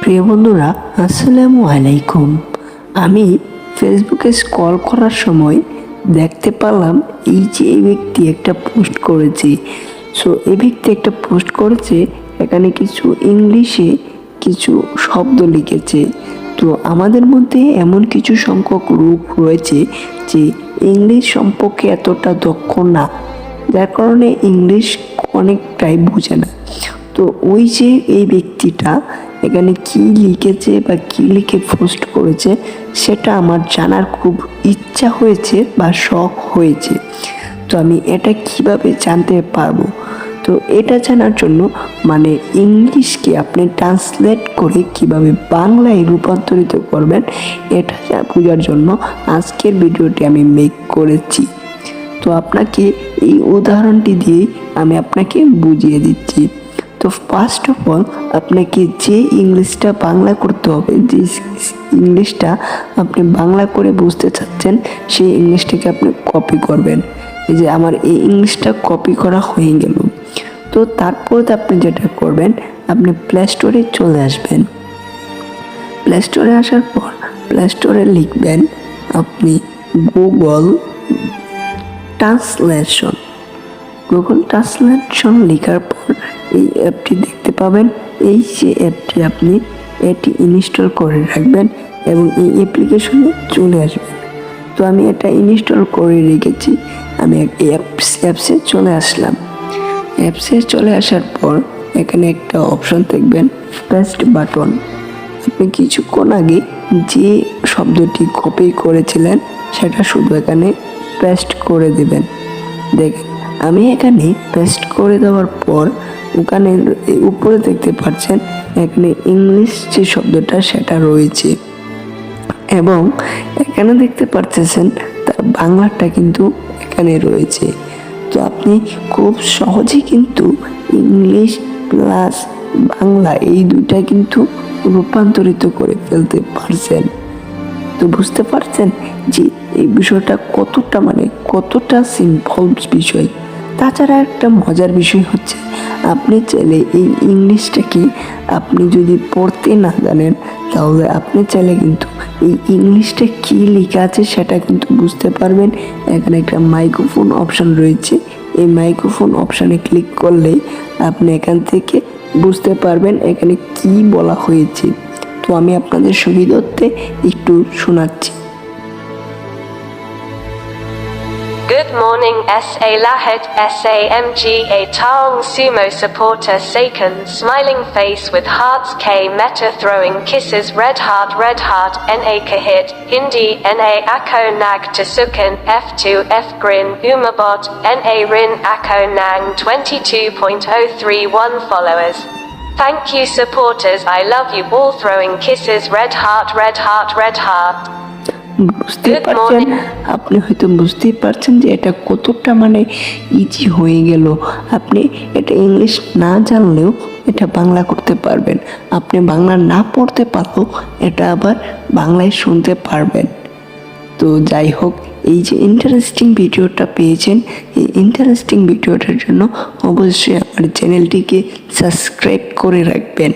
প্রিয় বন্ধুরা, আসসালামু আলাইকুম। আমি ফেসবুকে স্ক্রল করার সময় দেখতে পেলাম এই ব্যক্তি একটা পোস্ট করেছে। এই ব্যক্তি একটা পোস্ট করেছে, এখানে কিছু ইংলিশে কিছু শব্দ লিখেছে। তো আমাদের মধ্যে এমন কিছু সংখ্যক লোক রয়েছে যে ইংলিশ সম্পর্কে এতটা দক্ষ না, যার কারণে ইংলিশ অনেকটাই বোঝে না। তো ওই যে এই ব্যক্তিটা এখানে কি লিখেছে বা কি লিখে পোস্ট করেছে সেটা আমার জানার খুব ইচ্ছা হয়েছে বা শখ হয়েছে। তো আমি এটা কিভাবে জানতে পারবো? তো এটা জানার জন্য মানে ইংলিশকে আপনি ট্রান্সলেট করে কিভাবে বাংলায় রূপান্তরিত করবেন এটা বোঝার জন্য আজকের ভিডিওটি আমি মেক করেছি। তো আপনাকে এই উদাহরণটি দিয়ে আমি আপনাকে বুঝিয়ে দিচ্ছি। তো ফার্স্ট অফ অল আপনাকে যে ইংলিশটা বাংলা করতে হবে, যে ইংলিশটা আপনি বাংলা করে বুঝতে চাচ্ছেন, সেই ইংলিশটাকে আপনি কপি করবেন। এই যে আমার এই ইংলিশটা কপি করা হয়ে গেল। তো তারপর আপনি যেটা করবেন, আপনি প্লে স্টোরে চলে আসবেন। প্লে স্টোরে আসার পর প্লে স্টোরে লিখবেন আপনি গুগল ট্রান্সলেশন। গুগল ট্রান্সলেশন লেখার পর এই অ্যাপটি দেখতে পাবেন। এই যে অ্যাপটি আপনি এটি ইনস্টল করে রাখবেন এবং এই অ্যাপ্লিকেশনে চলে আসবেন। তো আমি এটা ইনস্টল করে রেখেছি। আমি অ্যাপসে চলে আসলাম। অ্যাপসে চলে আসার পর এখানে একটা অপশন দেখবেন, পেস্ট বাটন। আপনি কিছুক্ষণ আগে যে শব্দটি কপি করেছিলেন সেটা শুধু এখানে পেস্ট করে দেবেন। দেখেন, আমি এখানে পেস্ট করে দেওয়ার পর ওখানে উপরে দেখতে পাচ্ছেন এখানে ইংলিশ যে শব্দটা সেটা রয়েছে এবং এখানে দেখতে পাচ্ছেন তার বাংলাটা কিন্তু এখানে রয়েছে। তো আপনি খুব সহজেই কিন্তু ইংলিশ প্লাস বাংলা এই দুইটা কিন্তু রূপান্তরিত করে ফেলতে পারছেন। তো বুঝতে পারছেন যে এই বিষয়টা কতটা সিম্পল বিষয়। তাছাড়া একটা মজার বিষয় হচ্ছে, আপনি চাইলে এই ইংলিশটাকে আপনি যদি পড়তে না জানেন তাহলে আপনি চাইলে কিন্তু এই ইংলিশটা কী লেখা আছে সেটা কিন্তু বুঝতে পারবেন। এখানে একটা মাইক্রোফোন অপশন রয়েছে, এই মাইক্রোফোন অপশানে ক্লিক করলেই আপনি এখান থেকে বুঝতে পারবেন এখানে কি বলা হয়েছে। তো আমি আপনাদের সুবিধার্থে একটু শোনাচ্ছি। Good morning S.A. Lahed S.A.M.G. A Taung Sumo supporter Sakan smiling face with hearts K Meta throwing kisses red heart N.A. Kahit Hindi N.A. Ako Nag Tasukan F2 F Grin Umabot N.A. Rin Ako Nang 22.031 followers. Thank you supporters, I love you all throwing kisses red heart. বুঝতে পারছেন, আপনি হয়তো বুঝতেই পারছেন যে এটা কতটা easy হয়ে গেল। আপনি এটা ইংলিশ না জানলেও এটা বাংলা করতে পারবেন। আপনি বাংলা না পড়তে পারলেও এটা আবার বাংলায় শুনতে পারবেন। তো যাই হোক, এই যে ইন্টারেস্টিং ভিডিওটা পেয়েছেন, এই ইন্টারেস্টিং ভিডিওটার জন্য অবশ্যই আমার চ্যানেলটিকে সাবস্ক্রাইব করে রাখবেন।